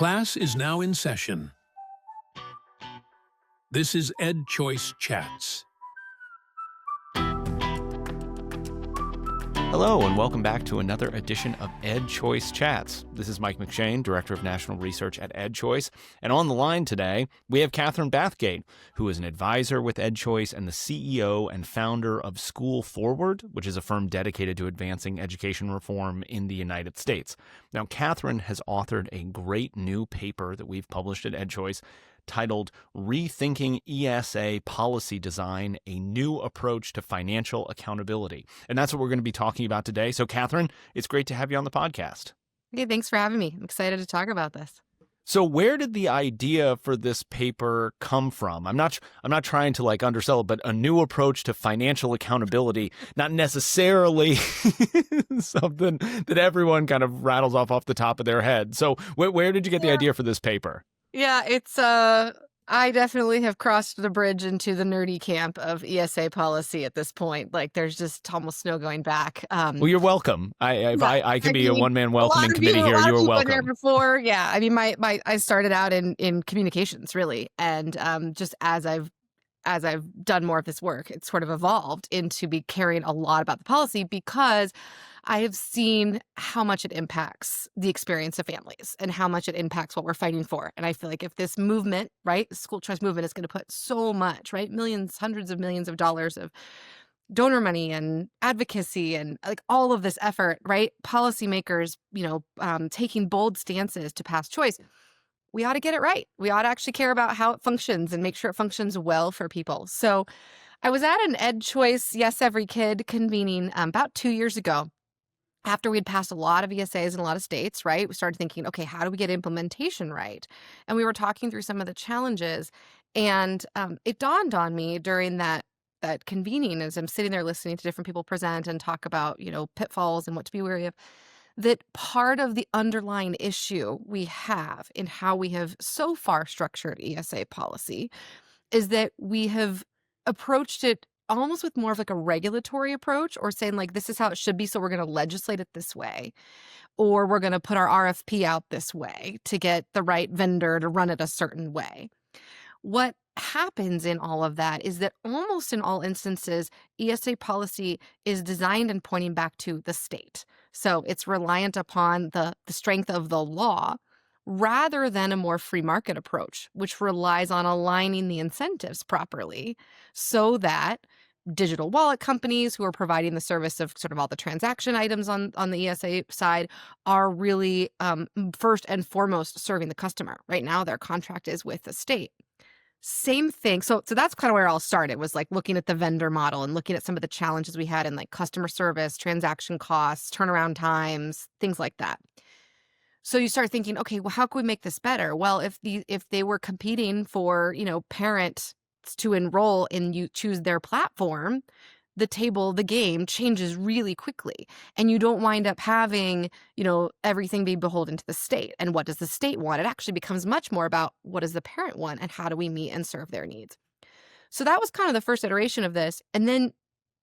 Class is now in session. This is EdChoice Chats. Hello, and welcome back to another edition of EdChoice Chats. This is Mike McShane, Director of National Research at EdChoice. And on the line today, we have Katherine Bathgate, who is an advisor with EdChoice and the CEO and founder of SchoolForward, which is a firm dedicated to advancing education reform in the United States. Now, Katherine has authored a great new paper that we've published at EdChoice titled Rethinking ESA Policy Design, a New Approach to Financial Accountability. And that's what we're going to be talking about today. So, Katherine, it's great to have you on the podcast. Okay, thanks for having me. I'm excited to talk about this. So where did the idea for this paper come from? I'm not trying to undersell it, but a new approach to financial accountability, not necessarily something that everyone kind of rattles off the top of their head. So where did you get the idea for this paper? Yeah, it's I definitely have crossed the bridge into the nerdy camp of ESA policy at this point. There's just almost no going back. Well, you're welcome. I can be a one-man welcoming committee here. You are welcome. Been there before. Yeah, I mean, I started out in communications really, and just as I've done more of this work, it's sort of evolved into caring a lot about the policy because I have seen how much it impacts the experience of families and how much it impacts what we're fighting for. And I feel like if this movement, right, the school choice movement is going to put so much, right, millions, hundreds of millions of dollars of donor money and advocacy and all of this effort, right, policymakers, taking bold stances to pass choice, we ought to get it right. We ought to actually care about how it functions and make sure it functions well for people. So I was at an EdChoice Yes Every Kid convening about 2 years ago. After we had passed a lot of ESAs in a lot of states, right, we started thinking, okay, how do we get implementation right? And we were talking through some of the challenges. And it dawned on me during that convening as I'm sitting there listening to different people present and talk about, pitfalls and what to be wary of, that part of the underlying issue we have in how we have so far structured ESA policy is that we have approached it almost with more of a regulatory approach, or saying this is how it should be, so we're going to legislate it this way, or we're going to put our RFP out this way to get the right vendor to run it a certain way. What happens in all of that is that almost in all instances, ESA policy is designed and pointing back to the state. So it's reliant upon the strength of the law rather than a more free market approach, which relies on aligning the incentives properly so that digital wallet companies who are providing the service of sort of all the transaction items on the ESA side are really first and foremost serving the customer. Right now, their contract is with the state. Same thing. So that's kind of where it all started, was looking at the vendor model and looking at some of the challenges we had in customer service, transaction costs, turnaround times, things like that. So you start thinking, okay, well, how can we make this better? Well, if they were competing for, parents to enroll and you choose their platform, the game changes really quickly. And you don't wind up having, everything be beholden to the state. And what does the state want? It actually becomes much more about what does the parent want and how do we meet and serve their needs? So that was kind of the first iteration of this. And then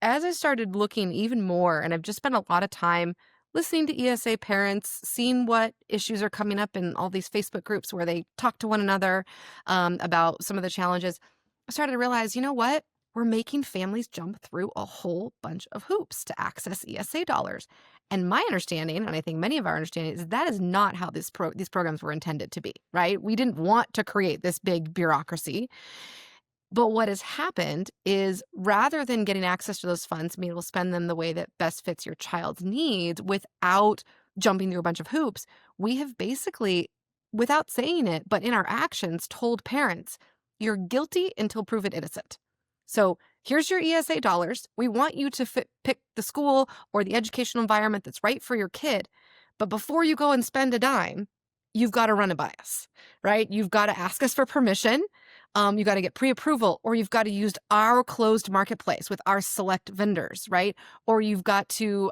as I started looking even more, and I've just spent a lot of time listening to ESA parents, seeing what issues are coming up in all these Facebook groups where they talk to one another about some of the challenges, I started to realize, you know what? We're making families jump through a whole bunch of hoops to access ESA dollars. And my understanding, and I think many of our understanding, is that is not how these programs were intended to be, right? We didn't want to create this big bureaucracy. But what has happened is rather than getting access to those funds, being able to spend them the way that best fits your child's needs without jumping through a bunch of hoops, we have basically, without saying it, but in our actions, told parents, you're guilty until proven innocent. So here's your ESA dollars. We want you to pick the school or the educational environment that's right for your kid. But before you go and spend a dime, you've got to run it by us, right? You've got to ask us for permission. You got to get pre-approval, or you've got to use our closed marketplace with our select vendors, right? Or you've got to,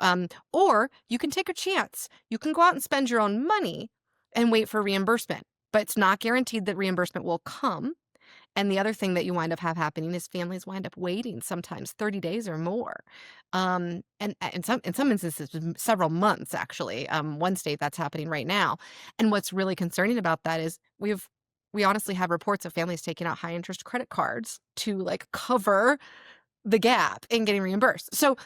or you can take a chance. You can go out and spend your own money and wait for reimbursement, but it's not guaranteed that reimbursement will come. And the other thing that you wind up have happening is families wind up waiting sometimes 30 days or more. And in some instances, several months, actually. One state that's happening right now. And what's really concerning about that is we honestly have reports of families taking out high interest credit cards to like cover the gap in getting reimbursed. So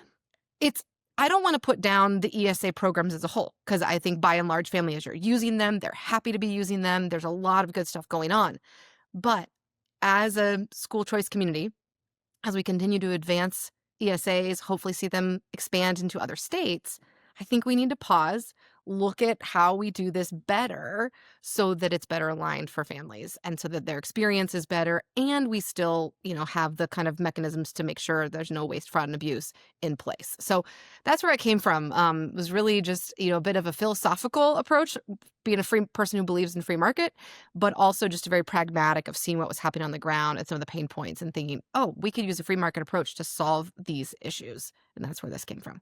I don't want to put down the ESA programs as a whole, because I think by and large families are using them. They're happy to be using them. There's a lot of good stuff going on. But as a school choice community, as we continue to advance ESAs, hopefully see them expand into other states, I think we need to pause, look at how we do this better so that it's better aligned for families and so that their experience is better, and we still, have the kind of mechanisms to make sure there's no waste, fraud, and abuse in place. So that's where it came from. It was really just, a bit of a philosophical approach, being a free person who believes in free market, but also just a very pragmatic of seeing what was happening on the ground and some of the pain points and thinking, oh, we could use a free market approach to solve these issues. And that's where this came from.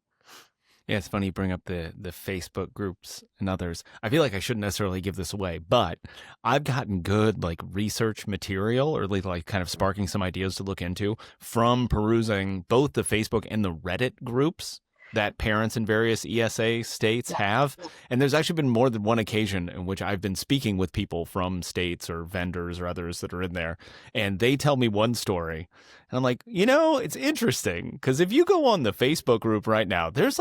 Yeah, it's funny you bring up the Facebook groups and others. I feel like I shouldn't necessarily give this away, but I've gotten good research material, or at least kind of sparking some ideas to look into from perusing both the Facebook and the Reddit groups that parents in various ESA states have. And there's actually been more than one occasion in which I've been speaking with people from states or vendors or others that are in there, and they tell me one story. And I'm like, it's interesting, because if you go on the Facebook group right now, there's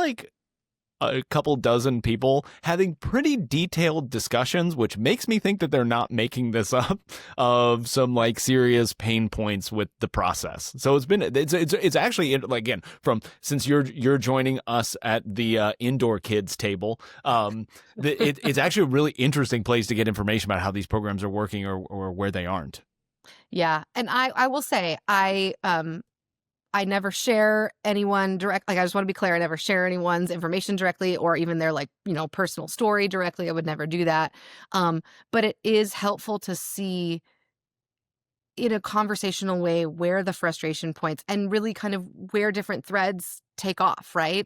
a couple dozen people having pretty detailed discussions, which makes me think that they're not making this up, of some serious pain points with the process. So it's actually, again, since you're joining us at the indoor kids table, it's actually a really interesting place to get information about how these programs are working or where they aren't. Yeah. And I will say, I never share anyone direct. I just want to be clear. I never share anyone's information directly, or even their personal story directly. I would never do that. But it is helpful to see in a conversational way where the frustration points and really kind of where different threads take off, right?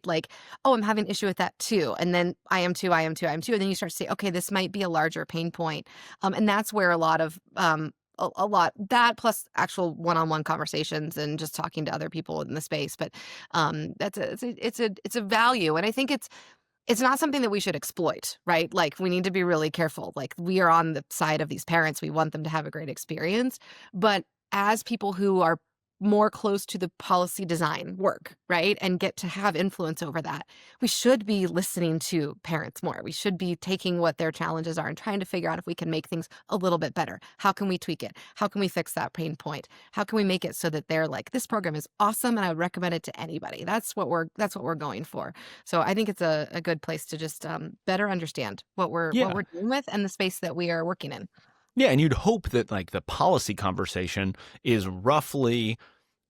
Oh, I'm having an issue with that too. And then I am too. And then you start to say, okay, this might be a larger pain point. And that's where a lot of, that plus actual one-on-one conversations and just talking to other people in the space. But it's a value. And I think it's not something that we should exploit, right? We need to be really careful. We are on the side of these parents. We want them to have a great experience. But as people who are more close to the policy design work, right, and get to have influence over that, we should be listening to parents more. We should be taking what their challenges are and trying to figure out if we can make things a little bit better. How can we tweak it? How can we fix that pain point? How can we make it so that they're this program is awesome and I would recommend it to anybody? That's what we're going for. So I think it's a good place to just better understand what we're dealing with and the space that we are working in. Yeah, and you'd hope that the policy conversation is roughly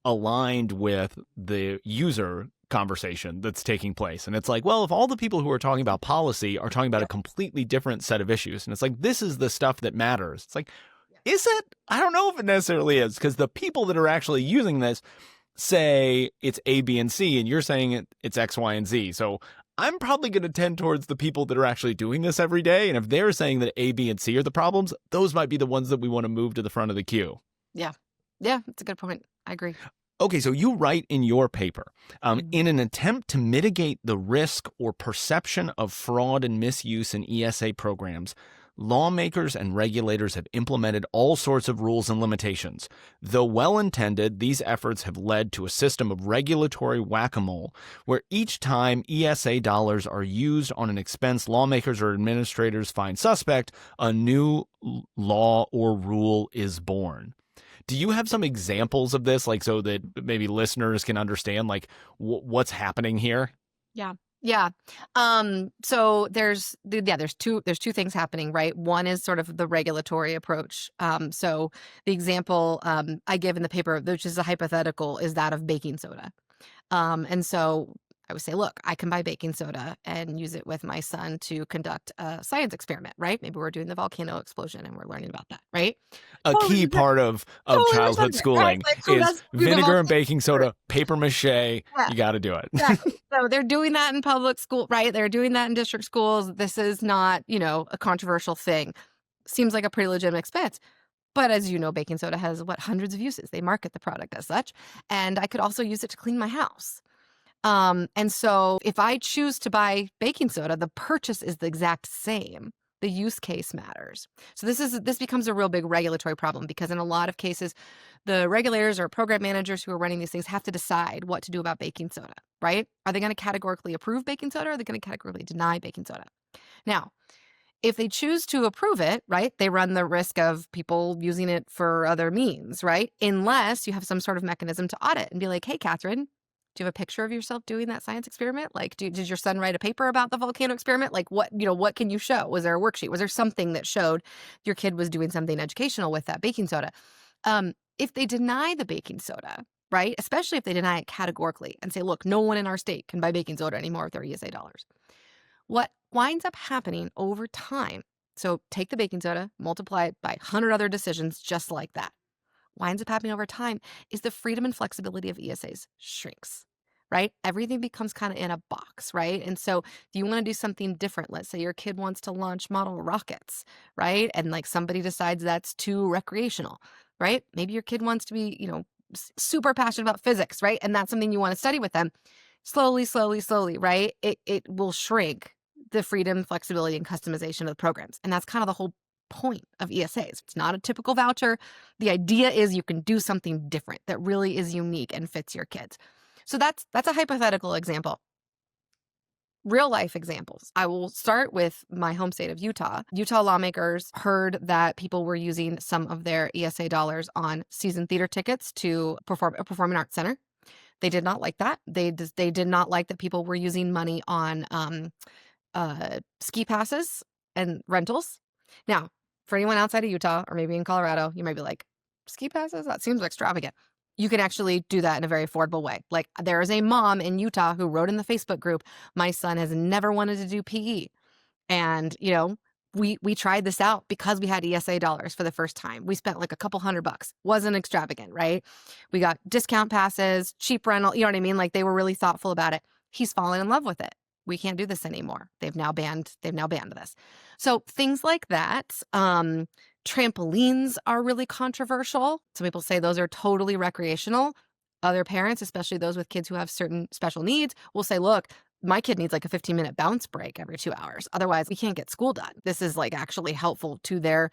aligned with the user conversation that's taking place. And it's well, if all the people who are talking about policy are talking about a completely different set of issues, and it's this is the stuff that matters. It's is it? I don't know if it necessarily is, because the people that are actually using this say it's A, B, and C, and you're saying it's X, Y, and Z. So I'm probably going to tend towards the people that are actually doing this every day. And if they're saying that A, B, and C are the problems, those might be the ones that we want to move to the front of the queue. Yeah. Yeah, that's a good point. I agree. Okay, so you write in your paper, in an attempt to mitigate the risk or perception of fraud and misuse in ESA programs, lawmakers and regulators have implemented all sorts of rules and limitations. Though well-intended, these efforts have led to a system of regulatory whack-a-mole, where each time ESA dollars are used on an expense lawmakers or administrators find suspect, a new law or rule is born. Do you have some examples of this, so that maybe listeners can understand, what's happening here? Yeah. Yeah. So there's two things happening, right? One is sort of the regulatory approach. So the example I give in the paper, which is a hypothetical, is that of baking soda. And so I would say, look, I can buy baking soda and use it with my son to conduct a science experiment, right? Maybe we're doing the volcano explosion and we're learning about that, right? A key part of childhood schooling is vinegar and baking soda, paper mache. Yeah. You got to do it. Exactly. So they're doing that in public school, right? They're doing that in district schools. This is not, a controversial thing. Seems like a pretty legitimate expense. But as you know, baking soda has hundreds of uses. They market the product as such. And I could also use it to clean my house. And so if I choose to buy baking soda, the purchase is the exact same. The use case matters. So this becomes a real big regulatory problem, because in a lot of cases, the regulators or program managers who are running these things have to decide what to do about baking soda, right? Are they going to categorically approve baking soda, or are they going to categorically deny baking soda? Now, if they choose to approve it, right, they run the risk of people using it for other means, right? Unless you have some sort of mechanism to audit and be like, hey, Katherine, do you have a picture of yourself doing that science experiment? Like, did your son write a paper about the volcano experiment? Like, what can you show? Was there a worksheet? Was there something that showed your kid was doing something educational with that baking soda? If they deny the baking soda, right, especially if they deny it categorically and say, look, no one in our state can buy baking soda anymore with their ESA dollars, what winds up happening over time, so take the baking soda, multiply it by 100 other decisions just like that, winds up happening over time is the freedom and flexibility of ESAs shrinks, right? Everything becomes kind of in a box, right? And so if you want to do something different, let's say your kid wants to launch model rockets, right? And like somebody decides that's too recreational, right? Maybe your kid wants to be, super passionate about physics, right? And that's something you want to study with them. Slowly, right? It will shrink the freedom, flexibility, and customization of the programs. And that's kind of the whole point of ESAs. It's not a typical voucher. The idea is you can do something different that really is unique and fits your kids. So that's a hypothetical example. Real life examples. I will start with my home state of Utah. Utah lawmakers heard that people were using some of their ESA dollars on season theater tickets to perform a performing arts center. They did not like that. They did not like that people were using money on ski passes and rentals. Now, for anyone outside of Utah or maybe in Colorado, you might be like, ski passes? That seems extravagant. You can actually do that in a very affordable way. Like, there is a mom in Utah who wrote in the Facebook group, my son has never wanted to do PE. And, we tried this out because we had ESA dollars for the first time. We spent like a couple $100. Wasn't extravagant, right? We got discount passes, cheap rental, you know what I mean? Like, they were really thoughtful about it. He's fallen in love with it. We can't do this anymore. They've now banned this. So things like that. Trampolines are really controversial. Some people say those are totally recreational. Other parents, especially those with kids who have certain special needs, will say, look, my kid needs like a 15-minute bounce break every 2 hours. Otherwise, we can't get school done. This is like actually helpful to their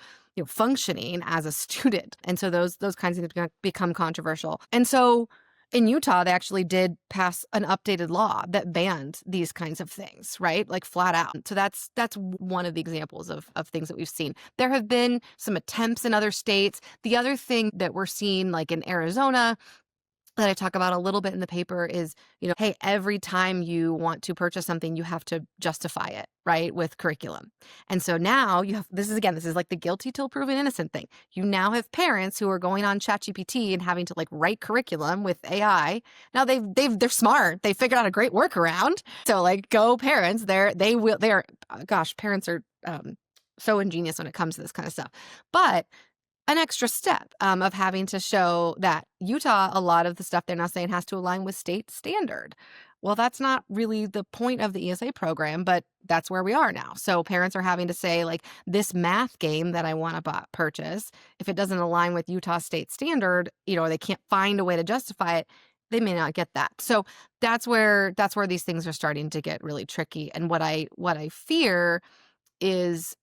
functioning as a student. And so those kinds of things become controversial. And so in Utah, they actually did pass an updated law that banned these kinds of things, right? Like flat out. So that's one of the examples of things that we've seen. There have been some attempts in other states. The other thing that we're seeing, like in Arizona, that I talk about a little bit in the paper is, hey, every time you want to purchase something, you have to justify it, right, with curriculum. And so now this is like the guilty till proven innocent thing. You now have parents who are going on ChatGPT and having to like write curriculum with AI. Now they're smart. They figured out a great workaround. So like, go parents. Parents are so ingenious when it comes to this kind of stuff. But an extra step of having to show that Utah, a lot of the stuff they're now saying has to align with state standard. Well, that's not really the point of the ESA program, but that's where we are now. So parents are having to say, like, this math game that I want to purchase, if it doesn't align with Utah state standard, or they can't find a way to justify it, they may not get that. So that's where these things are starting to get really tricky. And what I fear is,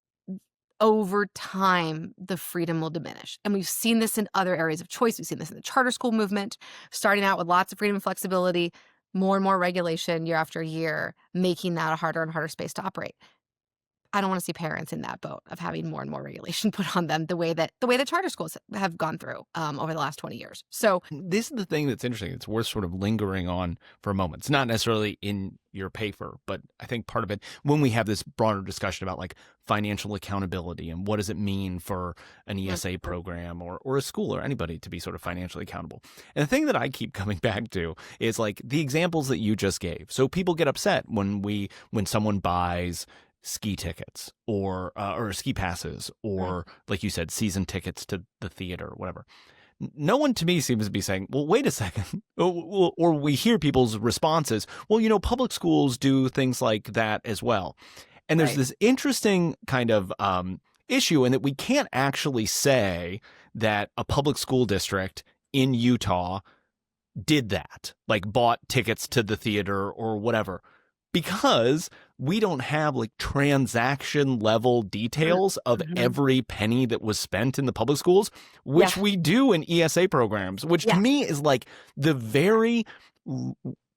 over time, the freedom will diminish. And we've seen this in other areas of choice. We've seen this in the charter school movement, starting out with lots of freedom and flexibility, more and more regulation year after year, making that a harder and harder space to operate. I don't want to see parents in that boat of having more and more regulation put on them the way that charter schools have gone through over the last 20 years. So this is the thing that's interesting. It's worth sort of lingering on for a moment. It's not necessarily in your paper, but I think part of it, when we have this broader discussion about like financial accountability and what does it mean for an ESA program or a school or anybody to be sort of financially accountable. And the thing that I keep coming back to is like the examples that you just gave. So people get upset when someone buys ski tickets or ski passes or, like you said, season tickets to the theater or whatever. No one to me seems to be saying, well, wait a second. Or we hear people's responses, well, public schools do things like that as well. And there's this interesting kind of issue in that we can't actually say that a public school district in Utah did that, like bought tickets to the theater or whatever, because we don't have like transaction level details of every penny that was spent in the public schools, which we do in ESA programs, which to me is like the very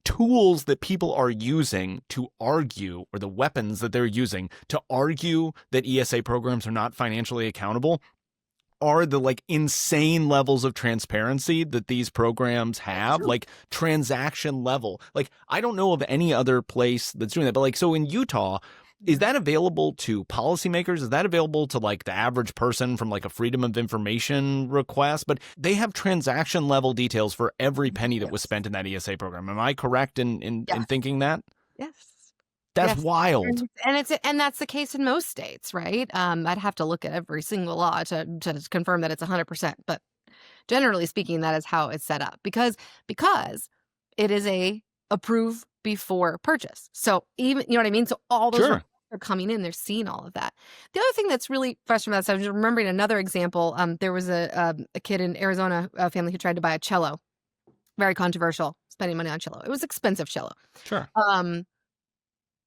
tools that people are using to argue, or the weapons that they're using to argue that ESA programs are not financially accountable, are the like insane levels of transparency that these programs have, like transaction level. Like, I don't know of any other place that's doing that, but like, so in Utah, is that available to policymakers? Is that available to like the average person from like a freedom of information request? But they have transaction level details for every penny that was spent in that ESA program. Am I correct in thinking that? Yes. That's wild. And that's the case in most states, right? I'd have to look at every single law to confirm that it's 100%. But generally speaking, that is how it's set up because it is a approve before purchase. So even, you know what I mean? So all those requests are coming in, they're seeing all of that. The other thing that's really frustrating about this, I was just remembering another example. There was a kid in Arizona, a family who tried to buy a cello. Very controversial, spending money on cello. It was expensive cello. Sure.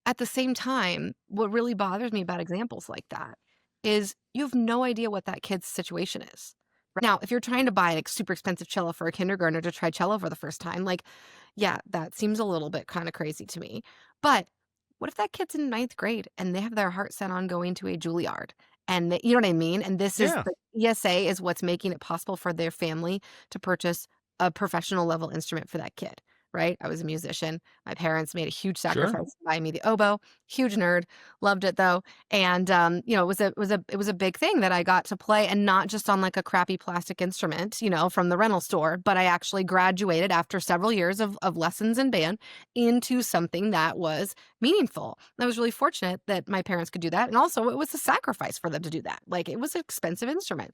At the same time, what really bothers me about examples like that is you have no idea what that kid's situation is. Now, if you're trying to buy a super expensive cello for a kindergartner to try cello for the first time, like, yeah, that seems a little bit kind of crazy to me. But what if that kid's in 9th grade and they have their heart set on going to a Juilliard? And you know what I mean? And this is the ESA is what's making it possible for their family to purchase a professional level instrument for that kid. Right? I was a musician. My parents made a huge sacrifice to buy me the oboe. Huge nerd. Loved it though. And you know, it was a big thing that I got to play, and not just on like a crappy plastic instrument, you know, from the rental store, but I actually graduated after several years of lessons in band into something that was meaningful. And I was really fortunate that my parents could do that. And also it was a sacrifice for them to do that. Like, it was an expensive instrument.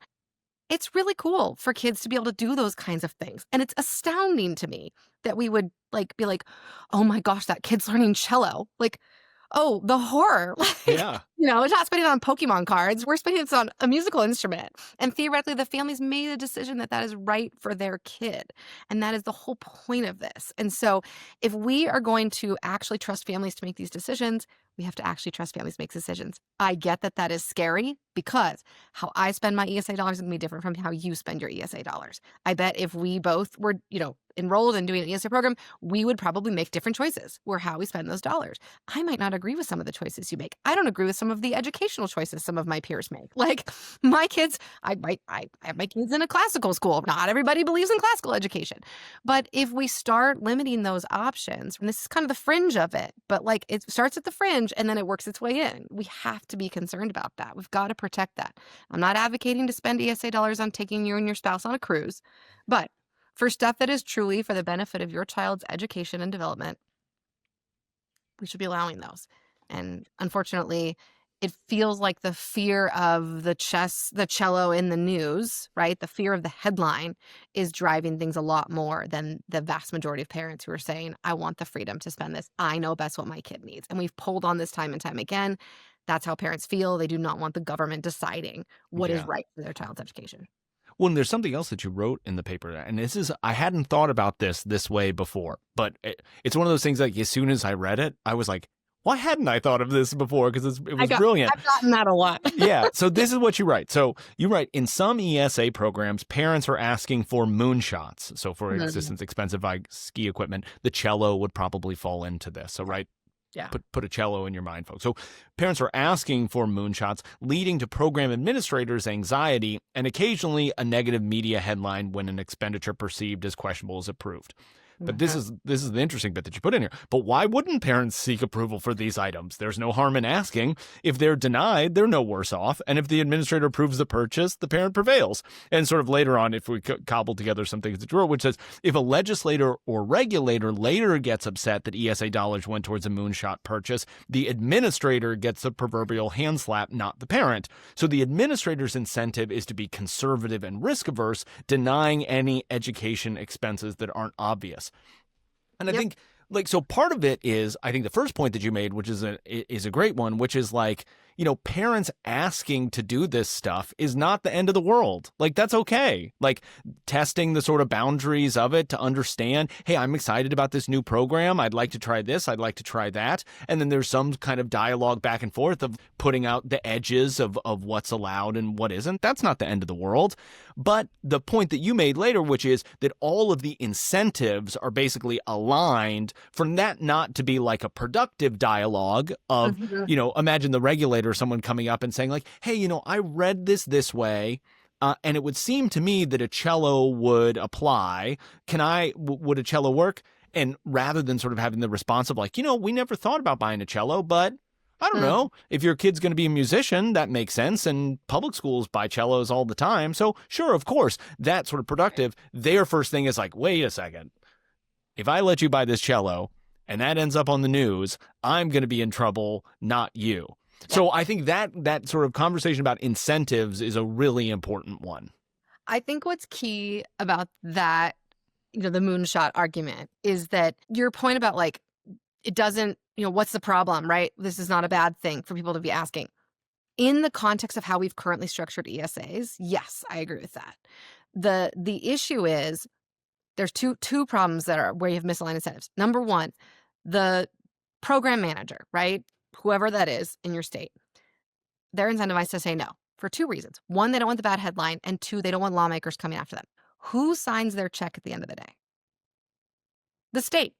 It's really cool for kids to be able to do those kinds of things. And it's astounding to me that we would like be like, oh my gosh, that kid's learning cello. Like, oh, the horror. Like, you know, it's not spending it on Pokemon cards. We're spending it on a musical instrument. And theoretically, the family's made a decision that is right for their kid. And that is the whole point of this. And so if we are going to actually trust families to make these decisions, we have to actually trust families to make decisions. I get that that is scary because how I spend my ESA dollars is going to be different from how you spend your ESA dollars. I bet if we both were, you know, enrolled in doing an ESA program, we would probably make different choices where how we spend those dollars. I might not agree with some of the choices you make. I don't agree with some of the educational choices some of my peers make. Like my kids, I have my kids in a classical school. Not everybody believes in classical education. But if we start limiting those options, and this is kind of the fringe of it, but like it starts at the fringe and then it works its way in. We have to be concerned about that. We've got to protect that. I'm not advocating to spend ESA dollars on taking you and your spouse on a cruise, but for stuff that is truly for the benefit of your child's education and development, we should be allowing those. And unfortunately, it feels like the fear of the cello in the news, right? The fear of the headline is driving things a lot more than the vast majority of parents who are saying, I want the freedom to spend this. I know best what my kid needs. And we've pulled on this time and time again. That's how parents feel. They do not want the government deciding what is right for their child's education. Well, and there's something else that you wrote in the paper, and this is, I hadn't thought about this way before, but it's one of those things like as soon as I read it, I was like, why hadn't I thought of this before? Because it was brilliant. I've gotten that a lot. Yeah. So this is what you write. So you write, in some ESA programs, parents are asking for moonshots. So for instance, expensive ski equipment, the cello would probably fall into this. So right. Yeah. Put a cello in your mind, folks. So parents are asking for moonshots, leading to program administrators' anxiety and occasionally a negative media headline when an expenditure perceived as questionable is approved. But this is the interesting bit that you put in here. But why wouldn't parents seek approval for these items? There's no harm in asking. If they're denied, they're no worse off. And if the administrator approves the purchase, the parent prevails. And sort of later on, if we cobble together some things that you wrote, which says, if a legislator or regulator later gets upset that ESA dollars went towards a moonshot purchase, the administrator gets the proverbial hand slap, not the parent. So the administrator's incentive is to be conservative and risk averse, denying any education expenses that aren't obvious. And I think, like, so part of it is, I think the first point that you made, which is a great one, which is like, parents asking to do this stuff is not the end of the world. Like, that's okay. Like, testing the sort of boundaries of it to understand, hey, I'm excited about this new program. I'd like to try this. I'd like to try that. And then there's some kind of dialogue back and forth of putting out the edges of what's allowed and what isn't. That's not the end of the world. But the point that you made later, which is that all of the incentives are basically aligned for that not to be like a productive dialogue of, imagine the regulator, someone coming up and saying like, hey, I read this way. And it would seem to me that a cello would apply. Would a cello work? And rather than sort of having the response of like, we never thought about buying a cello, but I don't know. If your kid's going to be a musician, that makes sense. And public schools buy cellos all the time. So sure, of course, that's sort of productive. Their first thing is like, wait a second. If I let you buy this cello and that ends up on the news, I'm going to be in trouble, not you. Yeah. So I think that sort of conversation about incentives is a really important one. I think what's key about that, the moonshot argument, is that your point about like, it doesn't, what's the problem, right? This is not a bad thing for people to be asking. In the context of how we've currently structured ESAs, yes, I agree with that. The issue is there's two problems that are where you have misaligned incentives. Number one, the program manager, right? Whoever that is in your state, they're incentivized to say no for two reasons. One, they don't want the bad headline, and two, they don't want lawmakers coming after them. Who signs their check at the end of the day? The state.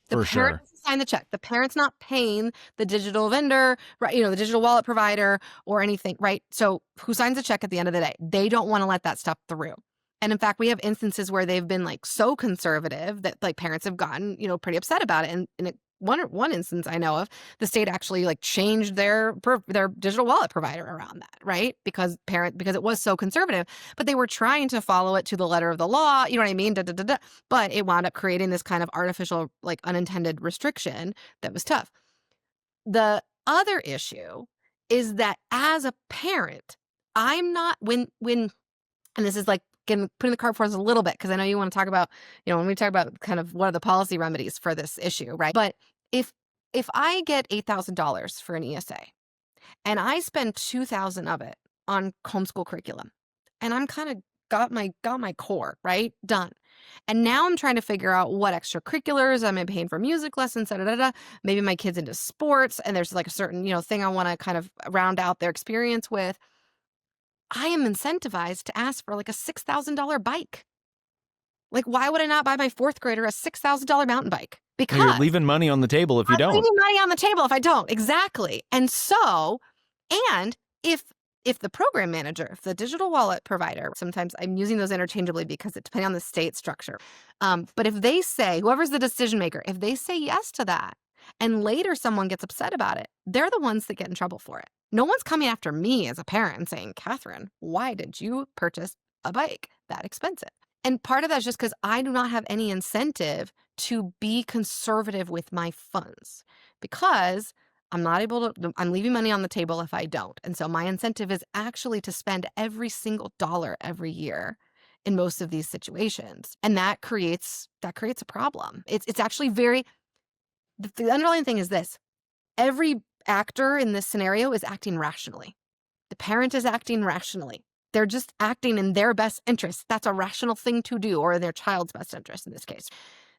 The parents sign the check. The parent's not paying the digital vendor, right? The digital wallet provider or anything, right? So who signs the check at the end of the day? They don't want to let that stuff through. And in fact, we have instances where they've been like so conservative that like parents have gotten, pretty upset about it. And in one instance I know of, the state actually like changed their digital wallet provider around that, right? Because it was so conservative, but they were trying to follow it to the letter of the law, you know what I mean? But it wound up creating this kind of artificial, like unintended restriction that was tough. The other issue is that as a parent, I'm not when and this is like putting the cart before us a little bit, because I know you want to talk about, when we talk about kind of what are the policy remedies for this issue, right? But if I get $8,000 for an ESA and I spend $2,000 of it on homeschool curriculum, and I'm kind of got my core, right? Done. And now I'm trying to figure out what extracurriculars am I paying for, music lessons, maybe my kid's into sports and there's like a certain, thing I want to kind of round out their experience with. I am incentivized to ask for like a $6,000 bike. Like, why would I not buy my fourth grader a $6,000 mountain bike? Because you're leaving money on the table if you don't. I'm leaving money on the table if I don't. Exactly. And so, and if the program manager, if the digital wallet provider, sometimes I'm using those interchangeably because it's depending on the state structure. But if they say, whoever's the decision maker, if they say yes to that, and later someone gets upset about it, they're the ones that get in trouble for it. No one's coming after me as a parent and saying, Katherine, why did you purchase a bike that expensive? And part of that is just because I do not have any incentive to be conservative with my funds, because I'm leaving money on the table if I don't. And so my incentive is actually to spend every single dollar every year in most of these situations. And that creates a problem. It's actually the underlying thing is this: every actor in this scenario is acting rationally. The parent is acting rationally. They're just acting in their best interest. That's a rational thing to do, or in their child's best interest in this case.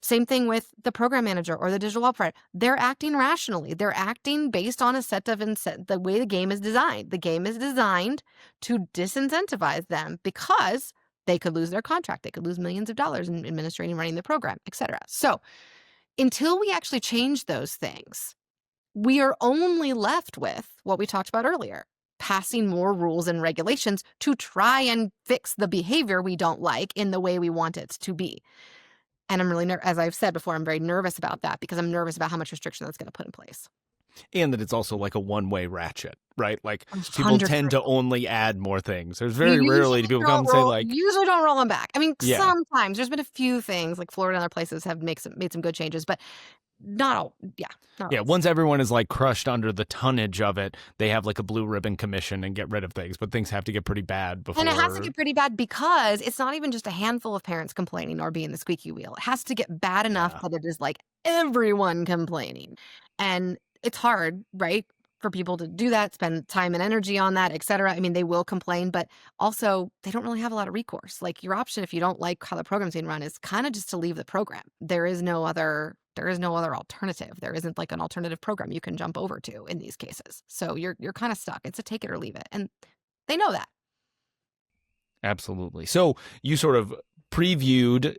Same thing with the program manager or the digital wallet provider. They're acting rationally. They're acting based on a set of the way the game is designed. The game is designed to disincentivize them because they could lose their contract. They could lose millions of dollars in administrating, running the program, et cetera. So until we actually change those things, we are only left with what we talked about earlier: passing more rules and regulations to try and fix the behavior we don't like in the way we want it to be. And I'm really, as I've said before, I'm very nervous about that, because I'm nervous about how much restriction that's going to put in place. And that it's also like a one-way ratchet, right? Like 100%. People tend to only add more things. There's very rarely do people come and say like... Usually don't roll them back. I mean, sometimes there's been a few things, like Florida and other places have made some good changes, but not all. Yeah. Once everyone is like crushed under the tonnage of it, they have like a blue ribbon commission and get rid of things. But things have to get pretty bad before. And it has to get pretty bad, because it's not even just a handful of parents complaining or being the squeaky wheel. It has to get bad enough that it is like everyone complaining. And it's hard, right, for people to do that, spend time and energy on that, et cetera. I mean, they will complain, but also they don't really have a lot of recourse. Like your option, if you don't like how the program's being run, is kind of just to leave the program. There is no other alternative. There isn't like an alternative program you can jump over to in these cases. So you're kind of stuck. It's a take it or leave it. And they know that. Absolutely. So you sort of previewed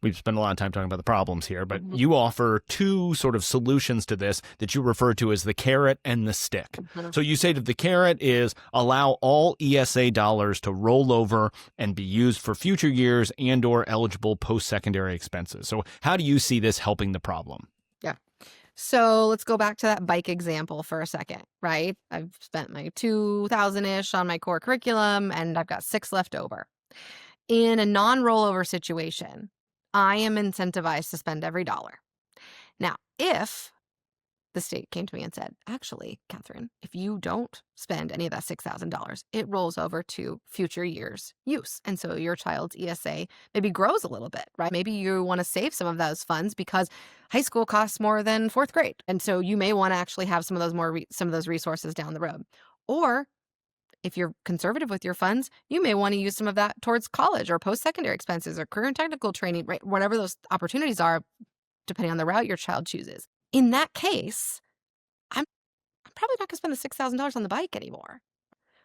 we've spent a lot of time talking about the problems here, but you offer two sort of solutions to this that you refer to as the carrot and the stick. So you say that the carrot is allow all ESA dollars to roll over and be used for future years and or eligible post-secondary expenses. So how do you see this helping the problem? Yeah. So let's go back to that bike example for a second, right? I've spent my $2,000-ish on my core curriculum and I've got $6 left over. In a non-rollover situation, I am incentivized to spend every dollar. Now, if the state came to me and said, actually, Katherine, if you don't spend any of that $6,000, it rolls over to future years' use. And so your child's ESA maybe grows a little bit, right? Maybe you want to save some of those funds because high school costs more than fourth grade. And so you may want to actually have some of those some of those resources down the road. Or if you're conservative with your funds, you may want to use some of that towards college or post-secondary expenses or career and technical training, right? Whatever those opportunities are, depending on the route your child chooses. In that case, I'm probably not going to spend the $6,000 on the bike anymore.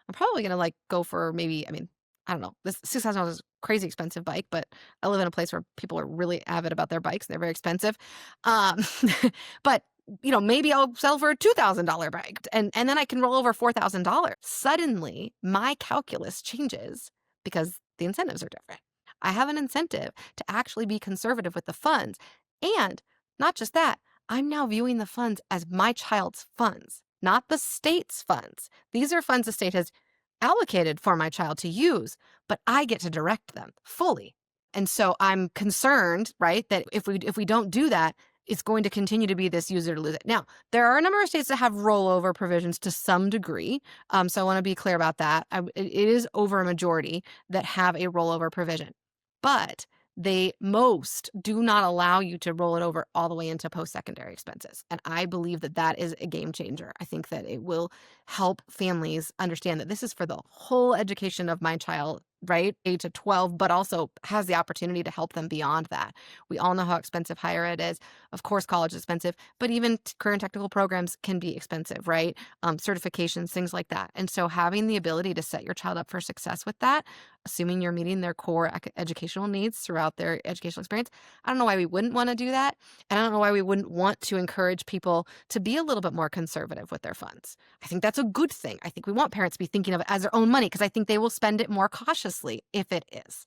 I'm probably going to go for maybe, I don't know, this $6,000 is a crazy expensive bike, but I live in a place where people are really avid about their bikes. They're very expensive. But maybe I'll sell for a $2,000 bike and then I can roll over $4,000. Suddenly, my calculus changes because the incentives are different. I have an incentive to actually be conservative with the funds. And not just that, I'm now viewing the funds as my child's funds, not the state's funds. These are funds the state has allocated for my child to use, but I get to direct them fully. And so I'm concerned, right, that if we don't do that, it's going to continue to be this use it or lose it. Now, there are a number of states that have rollover provisions to some degree. So I want to be clear about that. It is over a majority that have a rollover provision. But they most do not allow you to roll it over all the way into post-secondary expenses. And I believe that that is a game changer. I think that it will help families understand that this is for the whole education of my child, right, 8 to 12, but also has the opportunity to help them beyond that. We all know how expensive higher ed is. Of course, college is expensive, but even career and technical programs can be expensive, right? Certifications, things like that. And so having the ability to set your child up for success with that, assuming you're meeting their core educational needs throughout their educational experience, I don't know why we wouldn't want to do that. And I don't know why we wouldn't want to encourage people to be a little bit more conservative with their funds. I think that's a good thing. I think we want parents to be thinking of it as their own money because I think they will spend it more cautiously if it is.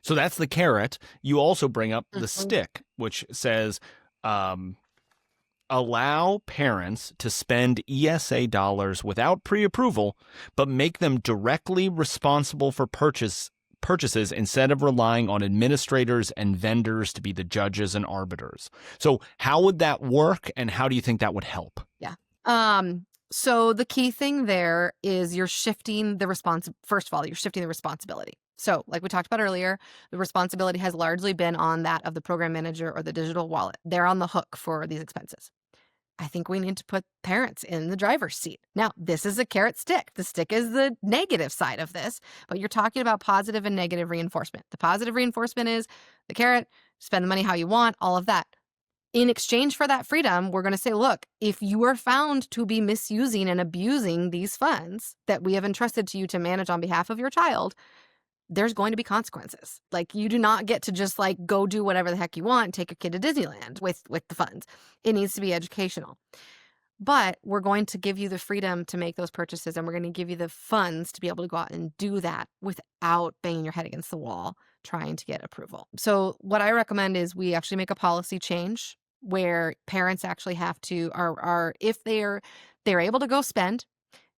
So that's the carrot. You also bring up the stick, which says allow parents to spend ESA dollars without pre-approval, but make them directly responsible for purchases instead of relying on administrators and vendors to be the judges and arbiters. So how would that work, and how do you think that would help? Yeah. So the key thing there is you're shifting the First of all, you're shifting the responsibility. So like we talked about earlier, the responsibility has largely been on that of the program manager or the digital wallet. They're on the hook for these expenses. I think we need to put parents in the driver's seat. Now, this is a carrot stick. The stick is the negative side of this, but you're talking about positive and negative reinforcement. The positive reinforcement is the carrot, spend the money how you want, all of that. In exchange for that freedom, we're going to say, look, if you are found to be misusing and abusing these funds that we have entrusted to you to manage on behalf of your child, there's going to be consequences. Like, you do not get to just go do whatever the heck you want and take your kid to Disneyland with the funds. It needs to be educational. But we're going to give you the freedom to make those purchases, and we're going to give you the funds to be able to go out and do that without banging your head against the wall trying to get approval. So what I recommend is we actually make a policy change where parents actually have to, if they're able to go spend,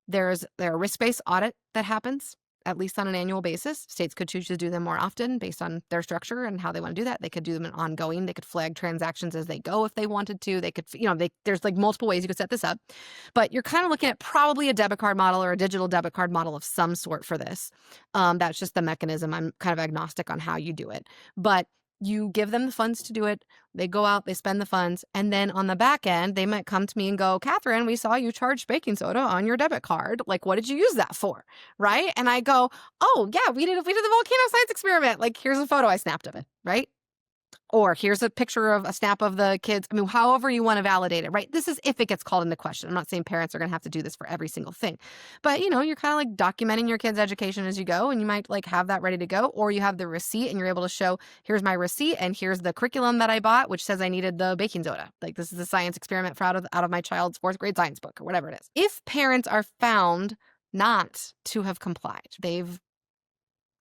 there's a risk-based audit that happens at least on an annual basis. States could choose to do them more often based on their structure and how they want to do that. They could do them in ongoing. They could flag transactions as they go if they wanted to. They could, there's multiple ways you could set this up. But you're kind of looking at probably a debit card model or a digital debit card model of some sort for this. That's just the mechanism. I'm kind of agnostic on how you do it. But You give them the funds to do it. They go out, they spend the funds. And then on the back end, they might come to me and go, Katherine, we saw you charged baking soda on your debit card. Like, what did you use that for? Right? And I go, oh, yeah, we did the volcano science experiment. Like, here's a photo I snapped of it. Right? Or here's a picture of a snap of the kids. I mean, however you want to validate it, right? This is if it gets called into question. I'm not saying parents are going to have to do this for every single thing. But, you're kind of like documenting your kids' education as you go, and you might like have that ready to go. Or you have the receipt and you're able to show, here's my receipt and here's the curriculum that I bought, which says I needed the baking soda. Like, this is a science experiment for out of my child's 4th grade science book or whatever it is. If parents are found not to have complied, they've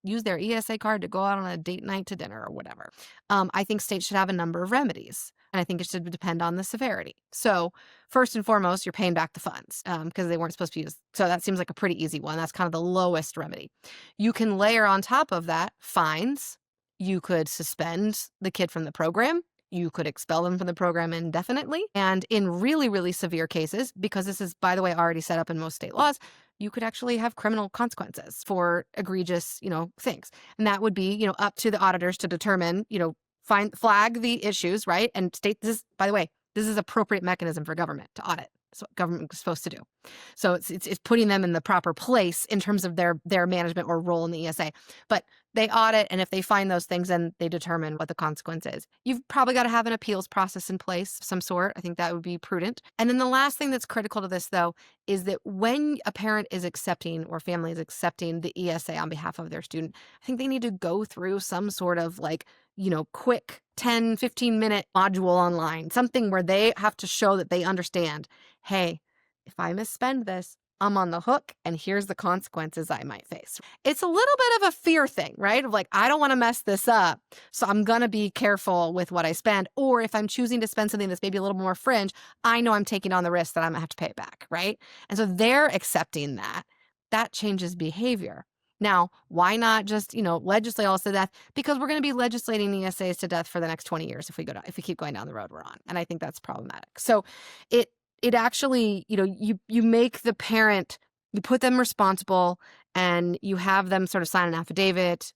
use their ESA card to go out on a date night to dinner or whatever. I think states should have a number of remedies, and I think it should depend on the severity. So first and foremost, you're paying back the funds because they weren't supposed to be used. So that seems like a pretty easy one. That's kind of the lowest remedy. You can layer on top of that fines. You could suspend the kid from the program. You could expel them from the program indefinitely. And in really, really severe cases, because this is, by the way, already set up in most state laws, you could actually have criminal consequences for egregious, things. And that would be, up to the auditors to determine, flag the issues, right? And state this, by the way, this is appropriate mechanism for government to audit. That's what government is supposed to do. So it's putting them in the proper place in terms of their management or role in the ESA. But they audit, and if they find those things, then they determine what the consequence is. You've probably got to have an appeals process in place of some sort. I think that would be prudent. And then the last thing that's critical to this, though, is that when a parent is accepting or family is accepting the ESA on behalf of their student, I think they need to go through some sort of quick 10, 15-minute module online, something where they have to show that they understand, hey, if I misspend this, I'm on the hook, and here's the consequences I might face. It's a little bit of a fear thing, right? Of like, I don't want to mess this up, so I'm going to be careful with what I spend. Or if I'm choosing to spend something that's maybe a little more fringe, I know I'm taking on the risk that I'm going to have to pay it back, right? And so they're accepting that. That changes behavior. Now, why not just, legislate all this to death? Because we're going to be legislating ESAs to death for the next 20 years if we keep going down the road we're on. And I think that's problematic. So it actually, you make the parent, you put them responsible, and you have them sort of sign an affidavit.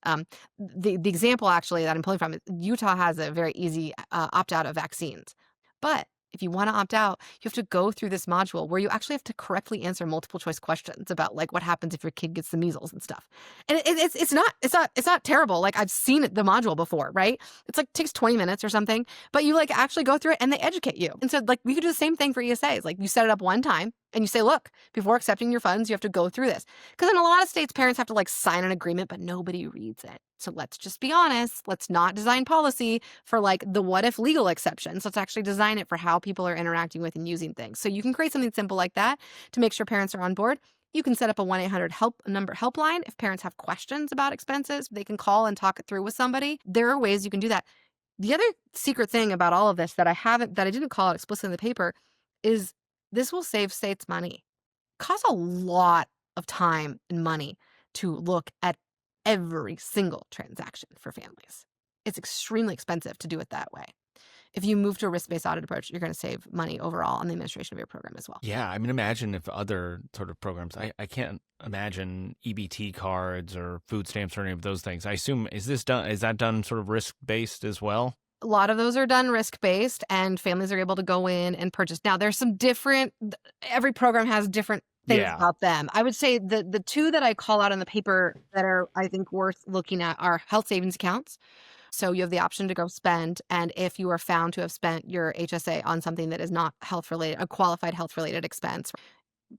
The example actually that I'm pulling from, Utah has a very easy opt-out of vaccines. But if you want to opt out, you have to go through this module where you actually have to correctly answer multiple choice questions about like what happens if your kid gets the measles and stuff. And it's not terrible. Like, I've seen the module before, right? It's like takes 20 minutes or something, but you like actually go through it and they educate you. And so like we could do the same thing for ESAs. Like, you set it up one time and you say, look, before accepting your funds, you have to go through this. Because in a lot of states, parents have to like sign an agreement, but nobody reads it. So let's just be honest. Let's not design policy for like the what if legal exceptions. Let's actually design it for how people are interacting with and using things. So you can create something simple like that to make sure parents are on board. You can set up a 1-800 helpline. If parents have questions about expenses, they can call and talk it through with somebody. There are ways you can do that. The other secret thing about all of this that I didn't call out explicitly in the paper is this will save states money. It costs a lot of time and money to look at every single transaction for families. It's extremely expensive to do it that way. If you move to a risk-based audit approach, you're going to save money overall on the administration of your program as well. Yeah, I mean, imagine if other sort of programs, I can't imagine EBT cards or food stamps or any of those things. I assume, is that done sort of risk-based as well? A lot of those are done risk-based, and families are able to go in and purchase. Now, there's some every program has different things about them. I would say the two that I call out in the paper that are, I think, worth looking at are health savings accounts. So you have the option to go spend, and if you are found to have spent your HSA on something that is not health-related, a qualified health-related expense,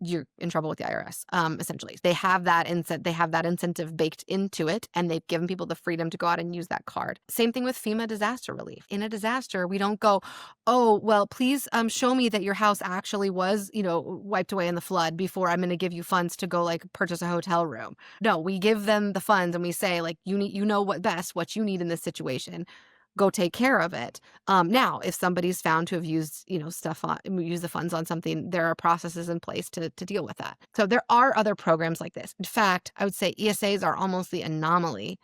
you're in trouble with the IRS, essentially. They have that incentive baked into it, and they've given people the freedom to go out and use that card. Same thing with FEMA disaster relief. In a disaster, we don't go, oh, well, please show me that your house actually was, wiped away in the flood before I'm going to give you funds to go like purchase a hotel room. No, we give them the funds and we say like, you know what you need in this situation. Go take care of it. Now, if somebody's found to have used, use the funds on something, there are processes in place to deal with that. So there are other programs like this. In fact, I would say ESAs are almost the anomaly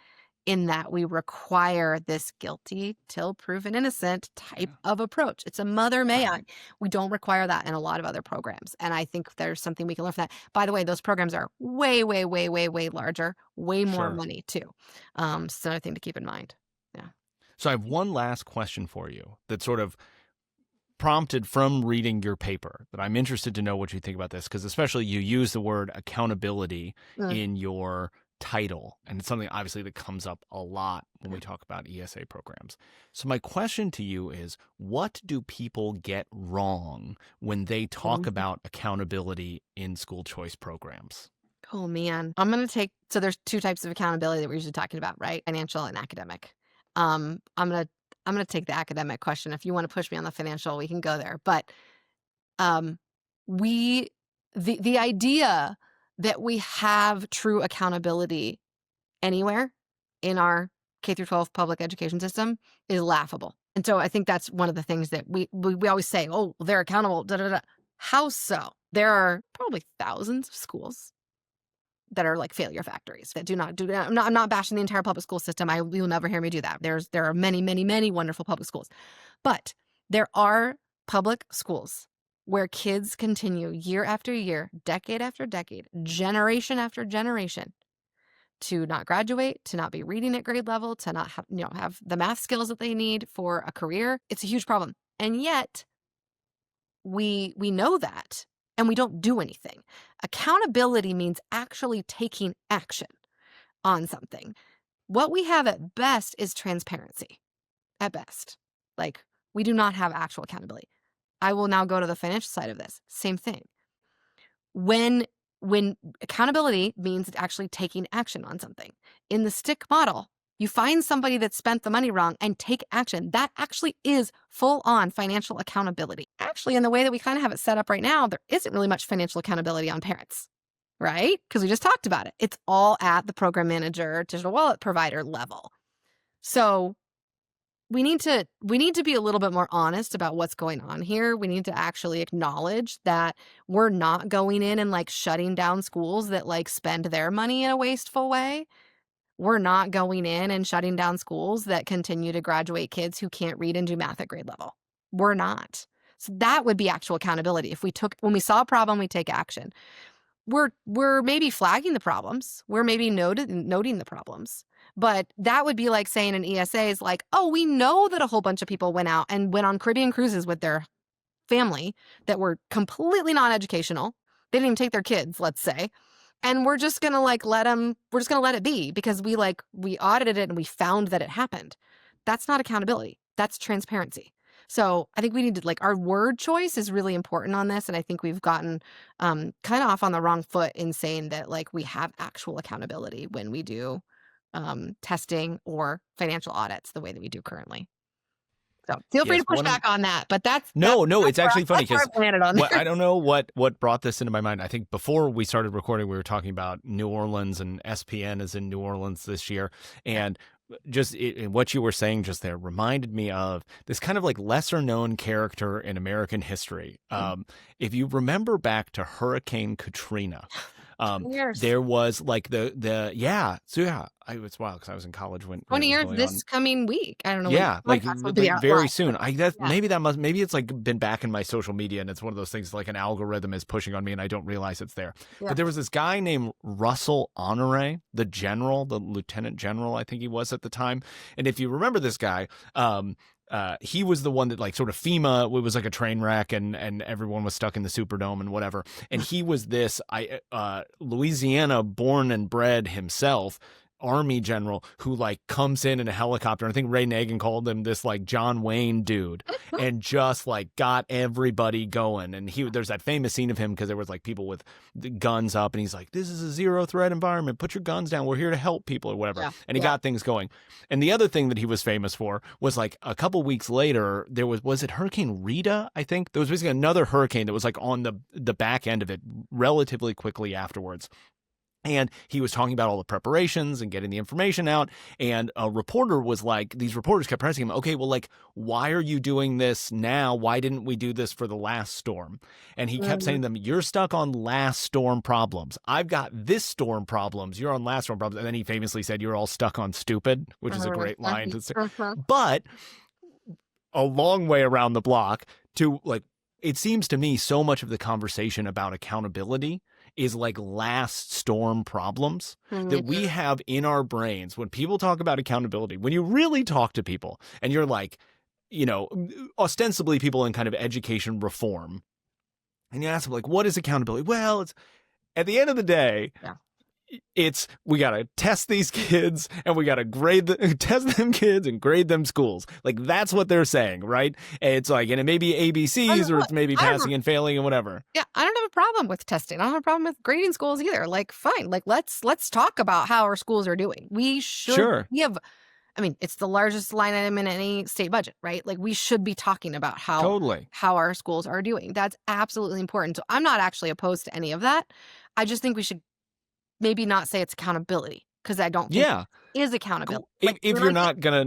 in that we require this guilty till proven innocent type of approach. It's a mother may I. We don't require that in a lot of other programs. And I think there's something we can learn from that. By the way, those programs are way, way, way, way, way larger, way more money too. So another thing to keep in mind. Yeah. So I have one last question for you that sort of prompted from reading your paper that I'm interested to know what you think about this, because especially you use the word accountability in your title, and it's something obviously that comes up a lot when we talk about ESA programs. So my question to you is, what do people get wrong when they talk about accountability in school choice programs? Oh man, I'm going to take, so there's two types of accountability that we're usually talking about, right? Financial and academic. I'm going to take the academic question. If you want to push me on the financial, we can go there. But the idea that we have true accountability anywhere in our K through 12 public education system is laughable. And so I think that's one of the things that we always say, oh, they're accountable, da da da. How so? There are probably thousands of schools that are like failure factories that do not do. I'm not bashing the entire public school system. You'll never hear me do that. There are many, many, many wonderful public schools, but there are public schools where kids continue year after year, decade after decade, generation after generation, to not graduate, to not be reading at grade level, to not have the math skills that they need for a career. It's a huge problem, and yet we know that. And we don't do anything. Accountability means actually taking action on something. What we have at best is transparency. At best. Like, we do not have actual accountability. I will now go to the financial side of this. Same thing. When accountability means actually taking action on something. In the stick model, you find somebody that spent the money wrong and take action. That actually is full-on financial accountability. Actually, in the way that we kind of have it set up right now, there isn't really much financial accountability on parents, right? Because we just talked about it. It's all at the program manager, digital wallet provider level. So we need to be a little bit more honest about what's going on here. We need to actually acknowledge that we're not going in and like shutting down schools that like spend their money in a wasteful way. We're not going in and shutting down schools that continue to graduate kids who can't read and do math at grade level. We're not. So that would be actual accountability. When we saw a problem, we take action. We're maybe flagging the problems. We're maybe noting the problems. But that would be like saying an ESA is like, oh, we know that a whole bunch of people went out and went on Caribbean cruises with their family that were completely non-educational. They didn't even take their kids, let's say. And we're just going to let it be because we audited it and we found that it happened. That's not accountability. That's transparency. So I think we need to our word choice is really important on this. And I think we've gotten kind of off on the wrong foot in saying that we have actual accountability when we do testing or financial audits the way that we do currently. So feel free to push back on that, but that's it's actually funny because I don't know what brought this into my mind. I think before we started recording, we were talking about New Orleans, and SPN is in New Orleans this year. And just what you were saying just there reminded me of this kind of lesser known character in American history. If you remember back to Hurricane Katrina, there was it's wild because I was in college when 20 years this coming week. I don't know. Yeah, very soon. Maybe it's been back in my social media, and it's one of those things an algorithm is pushing on me, and I don't realize it's there. Yeah. But there was this guy named Russell Honore, the lieutenant general, I think he was at the time. And if you remember this guy, he was the one that sort of FEMA, it was a train wreck and everyone was stuck in the Superdome and whatever. And he was this Louisiana born and bred himself, Army general who comes in a helicopter. I think Ray Nagin called him this John Wayne dude and just got everybody going. And there's that famous scene of him because there was people with the guns up and he's like, this is a zero threat environment. Put your guns down. We're here to help people or whatever. Yeah. And he got things going. And the other thing that he was famous for was a couple weeks later, there was it Hurricane Rita? I think there was basically another hurricane that was on the back end of it relatively quickly afterwards. And he was talking about all the preparations and getting the information out. And a reporter was these reporters kept pressing him, okay, well, why are you doing this now? Why didn't we do this for the last storm? And he kept saying to them, you're stuck on last storm problems. I've got this storm problems. You're on last storm problems. And then he famously said, you're all stuck on stupid, which is a great line to say. But a long way around the block to it seems to me so much of the conversation about accountability is like last storm problems that Mhm. we have in our brains when people talk about accountability. When you really talk to people and you're like, ostensibly people in kind of education reform, and you ask them like, what is accountability? Well, it's at the end of the day, Yeah. it's we got to test these kids and we got to test them kids and grade them schools. Like that's what they're saying, right? It's like, and it may be ABCs or it's maybe passing and failing and whatever. Yeah, I don't have a problem with testing. I don't have a problem with grading schools either. Like, fine. Like, let's talk about how our schools are doing. We should. Sure. It's the largest line item in any state budget, right? Like, we should be talking about how our schools are doing. That's absolutely important. So I'm not actually opposed to any of that. I just think we should maybe not say it's accountability, because I don't think it is accountability. If you're not gonna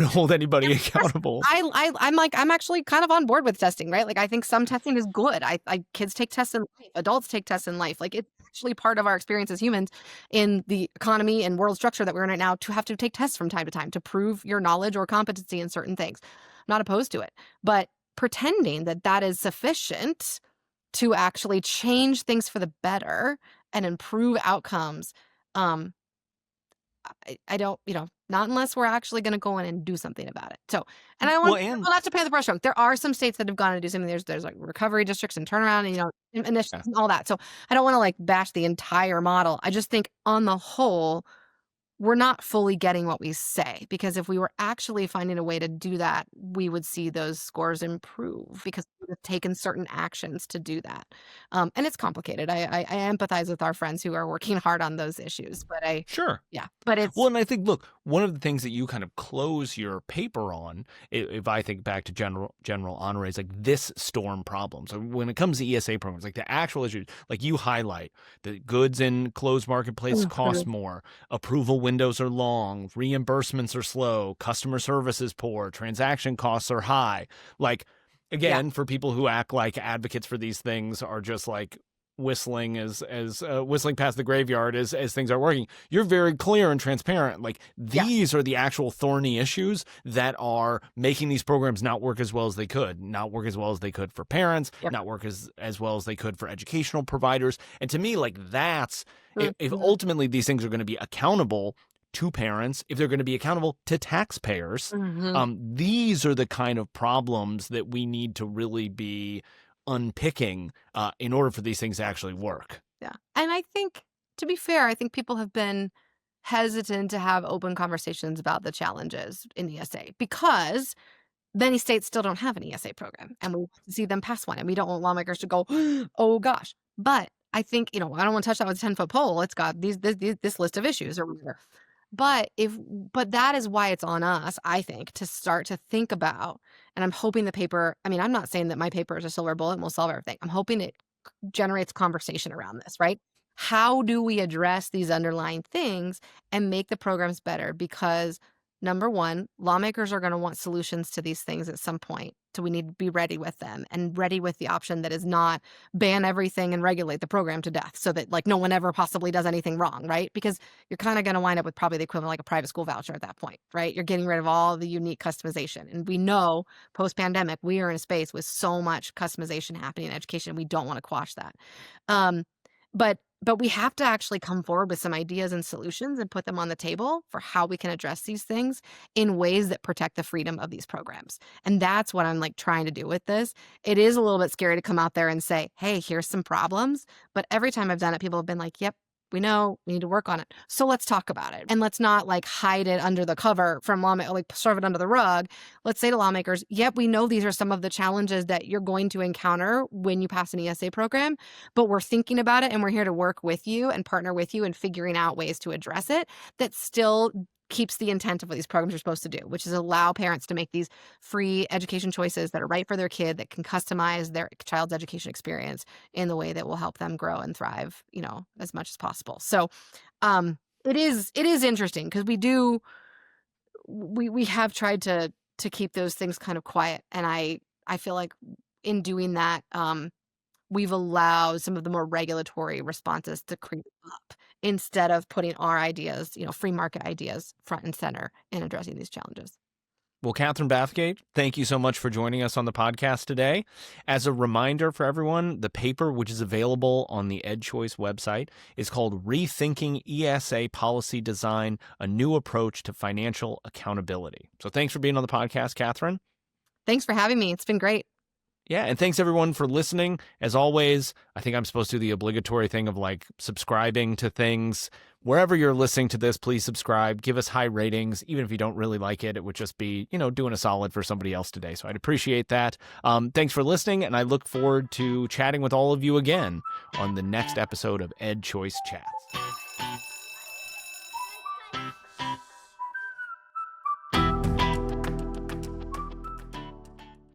hold anybody accountable, I'm actually kind of on board with testing, right? Like, I think some testing is good. Kids take tests in life, adults take tests in life. Like, it's actually part of our experience as humans in the economy and world structure that we're in right now to have to take tests from time to time to prove your knowledge or competency in certain things. I'm not opposed to it, but pretending that is sufficient to actually change things for the better and improve outcomes, I don't, not unless we're actually going to go in and do something about it. So, and I want people not to paint the brush stroke. There are some states that have gone and do something. There's like recovery districts and turnaround and initiatives and all that. So I don't want to like bash the entire model. I just think on the whole, we're not fully getting what we say, because if we were actually finding a way to do that, we would see those scores improve because we've taken certain actions to do that. And it's complicated. I empathize with our friends who are working hard on those issues, but but it's and I think, look, one of the things that you kind of close your paper on, if I think back to general honor, is like this storm problem. So when it comes to ESA programs, like the actual issues, like you highlight the goods in closed marketplace cost more, approval windows are long, reimbursements are slow, customer service is poor, transaction costs are high. Like, again, for people who act like advocates for these things are just like whistling whistling past the graveyard as things are working. You're very clear and transparent. Like, these are the actual thorny issues that are making these programs not work as well as they could, not work as well as they could for parents, not work as well as they could for educational providers. And to me, like, that's if ultimately these things are going to be accountable to parents, if they're going to be accountable to taxpayers, these are the kind of problems that we need to really be unpicking in order for these things to actually work. Yeah. And I think, to be fair, I think people have been hesitant to have open conversations about the challenges in ESA because many states still don't have an ESA program, and we see them pass one, and we don't want lawmakers to go, oh gosh. But I think, I don't want to touch that with a 10-foot pole. It's got this list of issues or whatever. But that is why it's on us, I think, to start to think about, and I'm hoping the paper, I'm not saying that my paper is a silver bullet and will solve everything. I'm hoping it generates conversation around this, right? How do we address these underlying things and make the programs better? Because number one, lawmakers are going to want solutions to these things at some point. So we need to be ready with them, and ready with the option that is not ban everything and regulate the program to death so that like no one ever possibly does anything wrong, right? Because you're kind of going to wind up with probably the equivalent of like a private school voucher at that point, right? You're getting rid of all the unique customization. And we know post-pandemic, we are in a space with so much customization happening in education. We don't want to quash that. But we have to actually come forward with some ideas and solutions and put them on the table for how we can address these things in ways that protect the freedom of these programs. And that's what I'm like trying to do with this. It is a little bit scary to come out there and say, hey, here's some problems. But every time I've done it, people have been like, yep, we know we need to work on it. So let's talk about it. And let's not like hide it under the cover from lawmakers, like shove it under the rug. Let's say to lawmakers, yep, we know these are some of the challenges that you're going to encounter when you pass an ESA program, but we're thinking about it and we're here to work with you and partner with you in figuring out ways to address it that still keeps the intent of what these programs are supposed to do, which is allow parents to make these free education choices that are right for their kid, that can customize their child's education experience in the way that will help them grow and thrive, as much as possible. So it is interesting because we have tried to keep those things kind of quiet. And I feel like in doing that, we've allowed some of the more regulatory responses to creep up instead of putting our ideas, free market ideas front and center in addressing these challenges. Well, Katherine Bathgate, thank you so much for joining us on the podcast today. As a reminder for everyone, the paper, which is available on the EdChoice website, is called Rethinking ESA Policy Design, a New Approach to Financial Accountability. So thanks for being on the podcast, Katherine. Thanks for having me. It's been great. Yeah, and thanks everyone for listening. As always, I think I'm supposed to do the obligatory thing of like subscribing to things. Wherever you're listening to this, please subscribe. Give us high ratings. Even if you don't really like it, it would just be, doing a solid for somebody else today. So I'd appreciate that. Thanks for listening, and I look forward to chatting with all of you again on the next episode of EdChoice Chats.